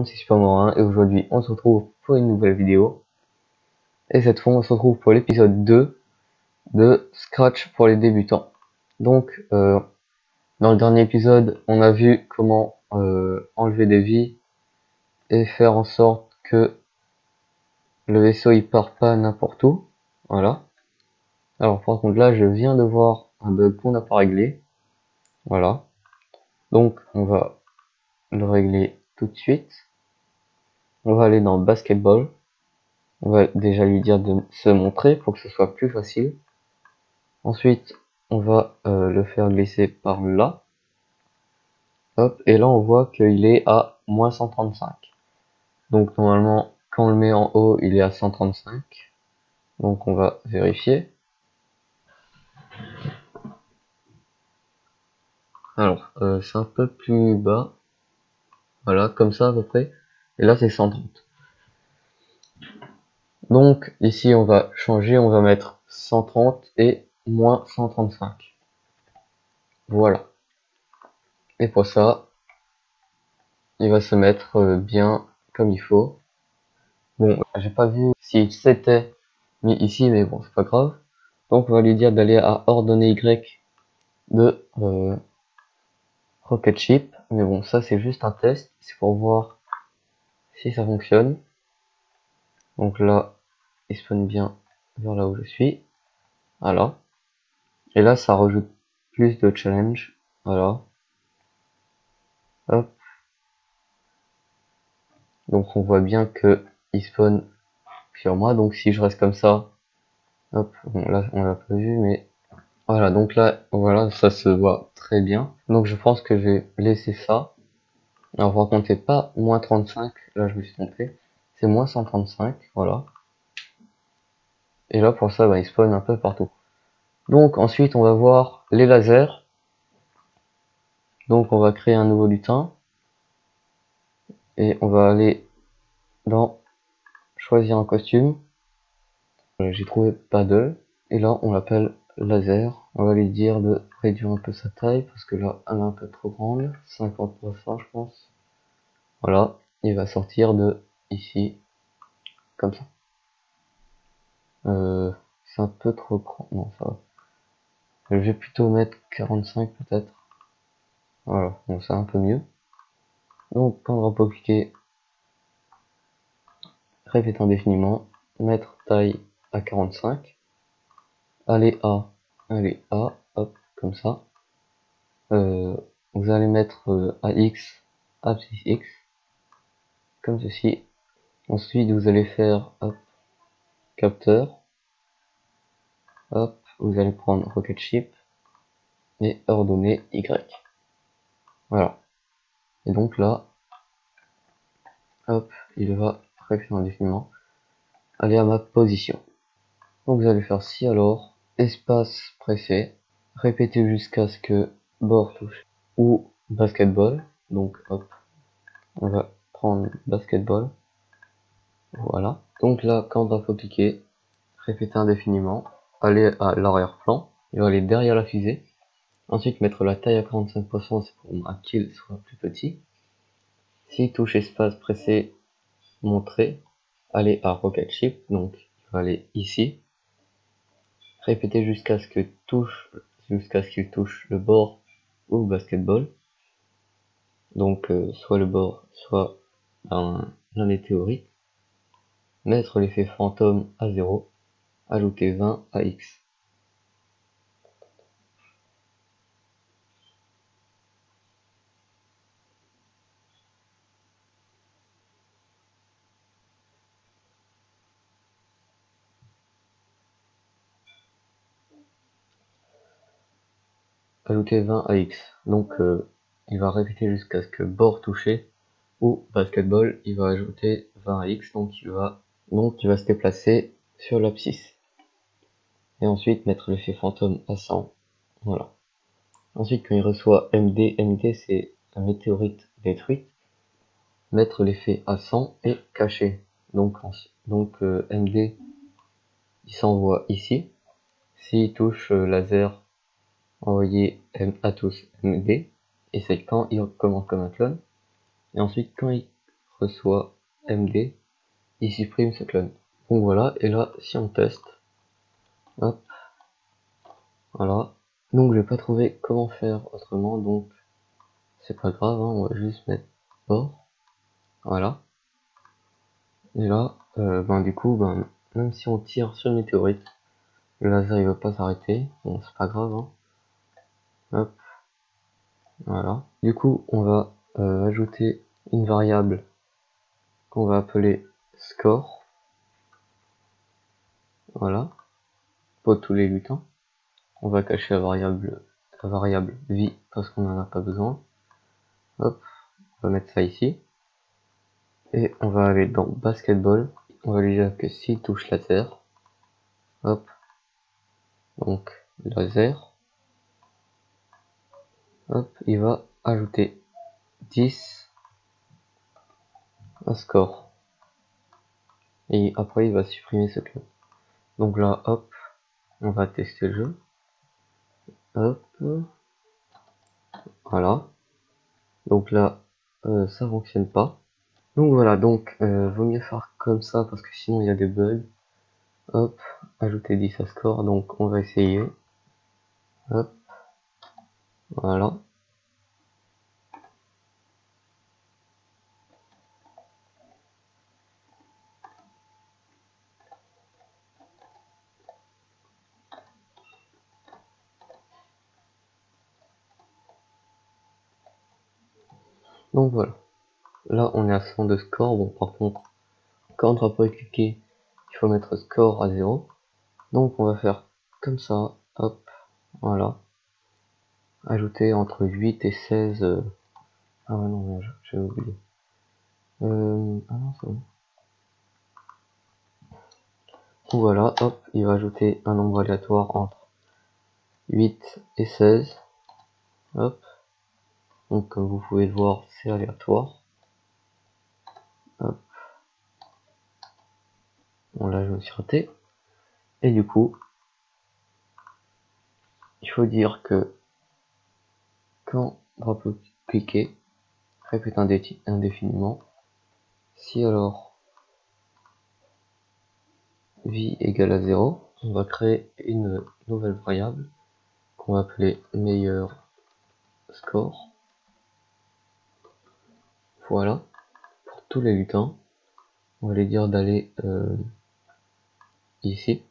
C'est Supermorin et aujourd'hui on se retrouve pour une nouvelle vidéo. Et cette fois on se retrouve pour l'épisode 2 de Scratch pour les débutants. Donc dans le dernier épisode on a vu comment enlever des vies et faire en sorte que le vaisseau il part pas n'importe où. Voilà. Alors par contre là je viens de voir un bug qu'on n'a pas réglé. Voilà. Donc on va le régler tout de suite. On va aller dans Basketball. On va déjà lui dire de se montrer pour que ce soit plus facile. Ensuite, on va le faire glisser par là. Hop, et là on voit qu'il est à moins 135. Donc normalement, quand on le met en haut, il est à 135. Donc on va vérifier. Alors, c'est un peu plus bas. Voilà, comme ça à peu près. Et là c'est 130. Donc ici on va changer, on va mettre 130 et moins 135. Voilà. Et pour ça, il va se mettre bien comme il faut. Bon, j'ai pas vu si c'était mis ici, mais bon, c'est pas grave. Donc on va lui dire d'aller à ordonnée Y de Rocket Ship. Mais bon, ça c'est juste un test, c'est pour voir si ça fonctionne. Donc là, il spawn bien vers là où je suis. Voilà. Et là, ça rajoute plus de challenge. Voilà. Hop. Donc on voit bien que il spawn sur moi. Donc si je reste comme ça, hop, bon là on l'a pas vu, mais voilà, donc là, voilà, ça se voit très bien. Donc je pense que je vais laisser ça. Alors par contre, c'est pas moins 35, là je me suis trompé. C'est moins 135, voilà. Et là pour ça, bah, il spawn un peu partout. Donc ensuite, on va voir les lasers. Donc on va créer un nouveau lutin. Et on va aller dans choisir un costume. J'ai trouvé paddle. Et là, on l'appelle laser. On va lui dire de réduire un peu sa taille parce que là, elle est un peu trop grande. 50% je pense. Voilà, il va sortir de ici, comme ça. C'est un peu trop grand. Non, ça va. Je vais plutôt mettre 45 peut-être. Voilà, bon, c'est un peu mieux. Donc, quand on va cliquer, répéter indéfiniment, mettre taille à 45, aller à, hop, comme ça. Vous allez mettre AX, abscisse X, comme ceci. Ensuite, vous allez faire, hop, capteur, hop, vous allez prendre Rocket Ship et ordonner Y. Voilà. Et donc là, hop, il va répéter indéfiniment aller à ma position. Donc vous allez faire si alors, espace pressé, répéter jusqu'à ce que bord touche ou basketball. Donc hop, on va prendre basketball. Voilà. Donc là, quand on va cliquer, répéter indéfiniment, aller à l'arrière-plan, il va aller derrière la fusée. Ensuite mettre la taille à 45%, c'est pour qu'il soit plus petit. Si touche espace pressé, montrer, aller à Rocket Ship, donc il va aller ici, répéter jusqu'à ce qu'il touche le bord ou le basketball, donc soit le bord, soit un météorite, mettre l'effet fantôme à 0, ajouter 20 à X. Ajouter 20 à X, donc il va répéter jusqu'à ce que bord touché ou basketball, il va ajouter 20 à X, donc il va se déplacer sur l'abscisse. Et ensuite mettre l'effet fantôme à 100, voilà. Ensuite quand il reçoit MD c'est la météorite détruite, mettre l'effet à 100 et cacher. Donc MD il s'envoie ici, s'il touche laser, envoyer à tous MD, et c'est quand il recommence comme un clone. Et ensuite quand il reçoit MD, il supprime ce clone. Donc voilà, et là si on teste, hop, voilà. Donc j'ai pas trouvé comment faire autrement, donc c'est pas grave, hein, on va juste mettre bord, voilà. Et là, du coup, même si on tire sur le météorite, le laser il va pas s'arrêter, bon c'est pas grave, hein. Hop, voilà. Du coup, on va ajouter une variable qu'on va appeler score, voilà, pour tous les lutins. On va cacher la variable vie parce qu'on n'en a pas besoin. Hop, on va mettre ça ici. Et on va aller dans basketball. On va lui dire que s'il touche laser, hop, donc laser, hop, il va ajouter 10 à score. Et après il va supprimer ce clone. Donc là, hop, on va tester le jeu. Hop, voilà. Donc là, ça fonctionne pas. Donc voilà, donc vaut mieux faire comme ça parce que sinon il y a des bugs. Hop, ajouter 10 à score, donc on va essayer. Hop, voilà. Donc voilà. Là on est à 100 de score. Bon par contre, quand on va cliquer, il faut mettre score à 0. Donc on va faire comme ça. Hop, voilà. Ajouter entre 8 et 16. Ah ouais non, j'ai oublié. Ah non, c'est bon. Donc voilà, hop, il va ajouter un nombre aléatoire entre 8 et 16. Hop. Donc comme vous pouvez le voir, c'est aléatoire. Hop. Bon là je me suis raté. Et du coup, il faut dire que quand drapeau cliqué, répète indéfiniment, si alors vie égale à 0, on va créer une nouvelle variable qu'on va appeler meilleur score. Voilà, pour tous les lutins, on va lui dire d'aller ici.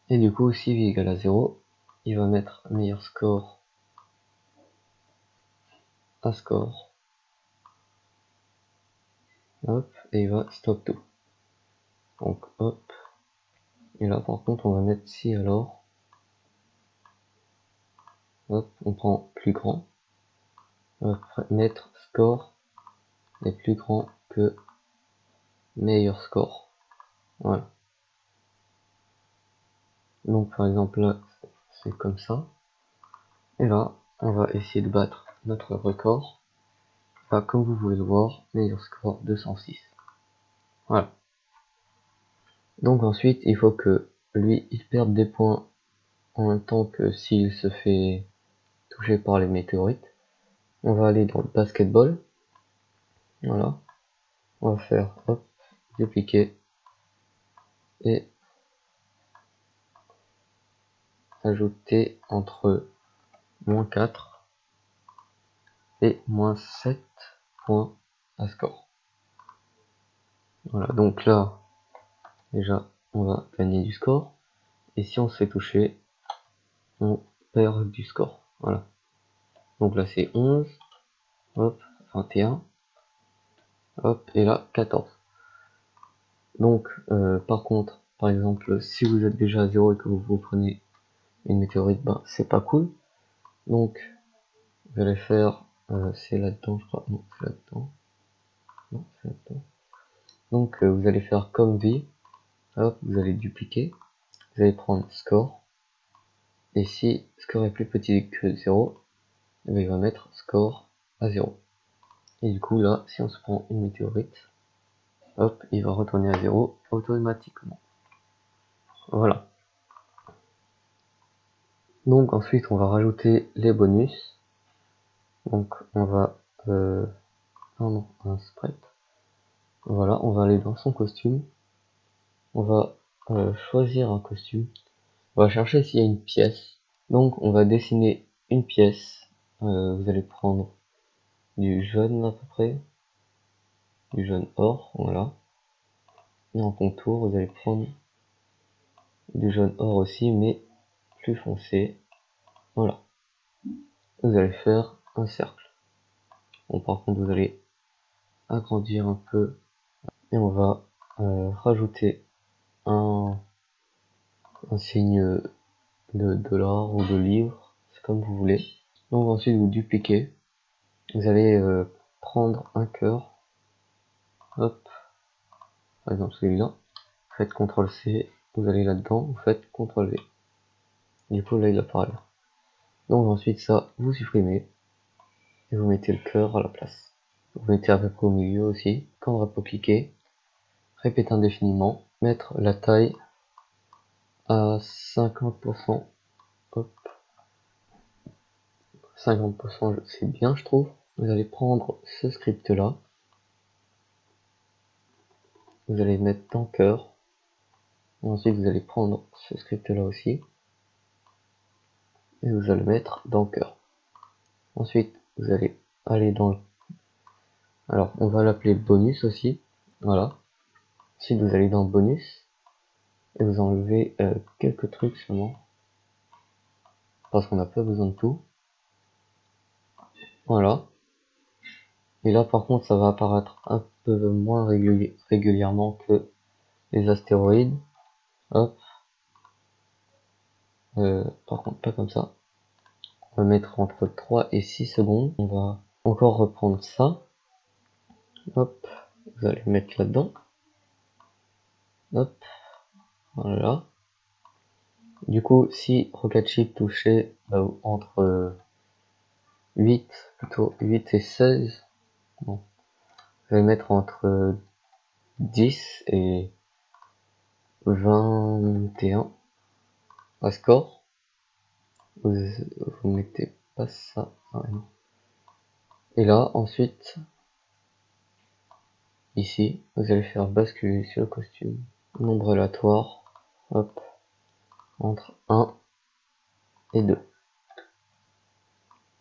Et du coup, si vie égale à 0, il va mettre meilleur score à score. Hop, et il va stop tout. Donc hop, et là par contre on va mettre si alors. Hop, on prend plus grand. On va mettre score est plus grand que meilleur score. Voilà. Donc par exemple là, c'est comme ça. Et là, on va essayer de battre notre record. Là, comme vous pouvez le voir, meilleur score 206. Voilà. Donc ensuite, il faut que lui, il perde des points en même temps que s'il se fait toucher par les météorites. On va aller dans le basketball. Voilà. On va faire, hop, dupliquer et ajouter entre -4 et -7 points à score. Voilà, donc là, déjà, on va gagner du score. Et si on se fait toucher, on perd du score. Voilà. Donc là, c'est 11, hop, 21, hop, et là, 14. Donc, par contre, par exemple, si vous êtes déjà à 0 et que vous prenez une météorite, c'est pas cool. Donc, vous allez faire, c'est là-dedans, je crois. Non, c'est là-dedans. Non, c'est là-dedans. Donc, vous allez faire comme vie. Hop, vous allez dupliquer. Vous allez prendre score. Et si score est plus petit que 0, il va mettre score à 0. Et du coup, là, si on se prend une météorite, hop, il va retourner à 0 automatiquement. Voilà. Donc ensuite, on va rajouter les bonus. Donc on va non, un sprite. Voilà, on va aller dans son costume. On va choisir un costume. On va chercher s'il y a une pièce. Donc on va dessiner une pièce. Vous allez prendre du jaune à peu près. Du jaune or, voilà. Et en contour, vous allez prendre du jaune or aussi, mais plus foncé. Voilà. Vous allez faire un cercle. Bon, par contre, vous allez agrandir un peu. Et on va rajouter un signe de dollar ou de livre, c'est comme vous voulez. Donc ensuite vous dupliquez, vous allez prendre un cœur, hop, par exemple celui-là, faites CTRL C, vous allez là-dedans, vous faites CTRL V. Du coup là il apparaît là. Donc ensuite ça, vous supprimez, et vous mettez le cœur à la place. Vous mettez à peu près au milieu aussi, quand on va cliquer, répétez indéfiniment, mettre la taille à 50%, hop, 50% c'est bien je trouve. Vous allez prendre ce script là, vous allez mettre dans cœur, et ensuite vous allez prendre ce script là aussi, et vous allez mettre dans cœur. Ensuite vous allez aller dans le... alors on va l'appeler bonus aussi, voilà. Ensuite vous allez dans bonus, et vous enlevez quelques trucs seulement, parce qu'on n'a pas besoin de tout. Voilà. Et là par contre ça va apparaître un peu moins régulièrement que les astéroïdes. Hop. Par contre pas comme ça. On va mettre entre 3 et 6 secondes. On va encore reprendre ça. Hop. Vous allez mettre là-dedans. Hop. Voilà. Du coup, si Rocket Ship touchait entre 8, plutôt 8 et 16, bon, je vais mettre entre 10 et 21 à score. Vous mettez pas ça. Ouais, non. Et là, ensuite, ici, vous allez faire basculer sur le costume. Nombre aléatoire, hop, entre 1 et 2.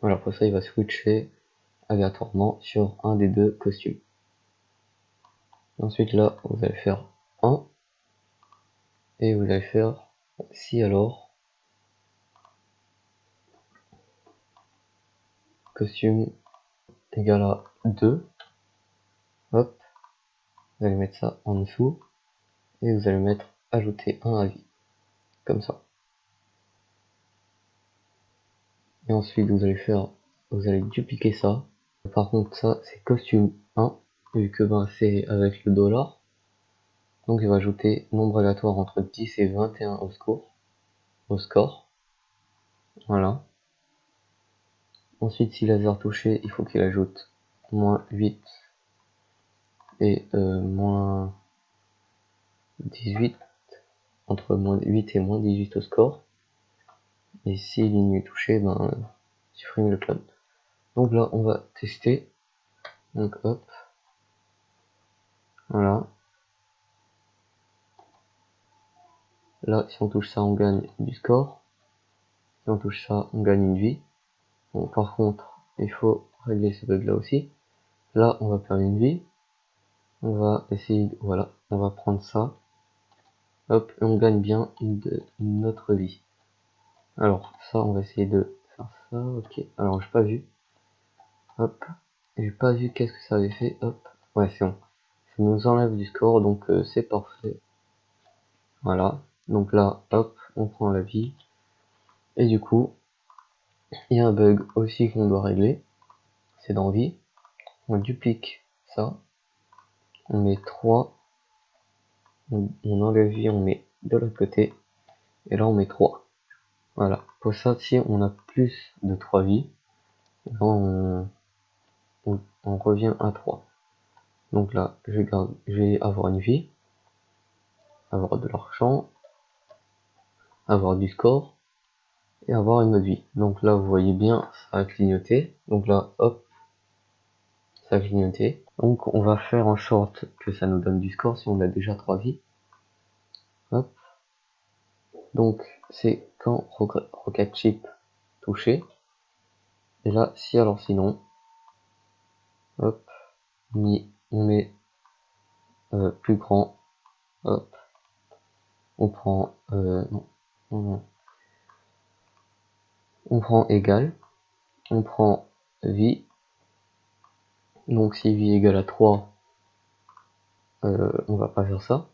Voilà, pour ça, il va switcher aléatoirement sur un des deux costumes. Ensuite, là, vous allez faire 1, et vous allez faire si alors, costume égale à 2, hop, vous allez mettre ça en dessous, et vous allez mettre ajouter un avis, comme ça. Et ensuite, vous allez dupliquer ça. Par contre, ça, c'est costume 1, vu que ben, c'est avec le dollar. Donc, il va ajouter nombre aléatoire entre 10 et 21 au score. Voilà. Ensuite, si laser touché, il faut qu'il ajoute moins 8 et moins 18, entre moins 8 et moins 18 au score. Et si ligne est touchée, ben, supprime le clone. Donc là, on va tester. Donc hop. Voilà. Là, si on touche ça, on gagne du score. Si on touche ça, on gagne une vie. Bon, par contre, il faut régler ce bug là aussi. Là, on va perdre une vie. On va essayer, voilà, on va prendre ça. Hop, et on gagne bien une autre vie. Alors, ça, on va essayer de faire ça, ok. Alors, j'ai pas vu. Hop, j'ai pas vu qu'est-ce que ça avait fait. Hop, ouais, c'est bon. Ça nous enlève du score, donc c'est parfait. Voilà, donc là, hop, on prend la vie. Et du coup, il y a un bug aussi qu'on doit régler. C'est dans vie. On duplique ça. On met 3. On enlève vie, on met de l'autre côté. Et là, on met 3. Voilà. Pour ça, si on a plus de 3 vies, on revient à 3. Donc là, je vais avoir une vie, avoir de l'argent, avoir du score, et avoir une autre vie. Donc là, vous voyez bien, ça a clignoté. Donc là, hop, ça clignotait. Donc on va faire en sorte que ça nous donne du score si on a déjà 3 vies. Hop. Donc c'est quand Rocket Chip touché. Et là, si alors sinon, hop, on met plus grand, hop, on prend, non, on prend égal, on prend vie, donc si vie égale à 3, on va pas faire ça.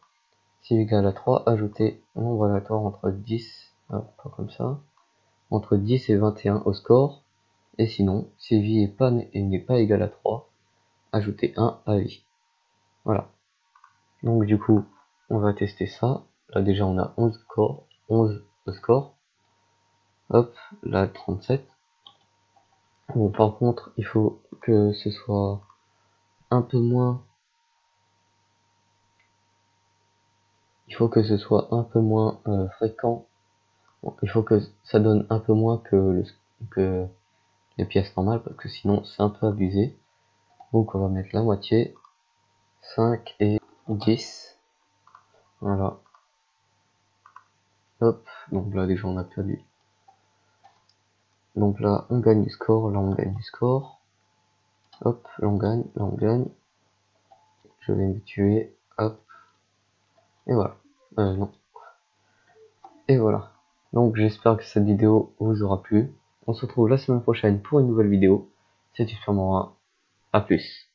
Si vie égale à 3, ajouter un nombre aléatoire entre 10, hop, pas comme ça, entre 10 et 21 au score, et sinon, si vie n'est pas égal à 3, ajouter 1 à vie. Voilà. Donc du coup, on va tester ça. Là déjà on a 11 scores. Hop, là 37. Bon, par contre, il faut que ce soit un peu moins. Il faut que ce soit un peu moins fréquent. Bon, il faut que ça donne un peu moins que les pièces normales, parce que sinon c'est un peu abusé. Donc on va mettre la moitié, 5 et 10. Voilà. Hop, donc là déjà on a perdu. Donc là on gagne du score, là on gagne du score. Hop, là on gagne, là on gagne. Je vais me tuer, hop. Et voilà. Non. Et voilà. Donc j'espère que cette vidéo vous aura plu. On se retrouve la semaine prochaine pour une nouvelle vidéo. C'était sûrement un. À plus.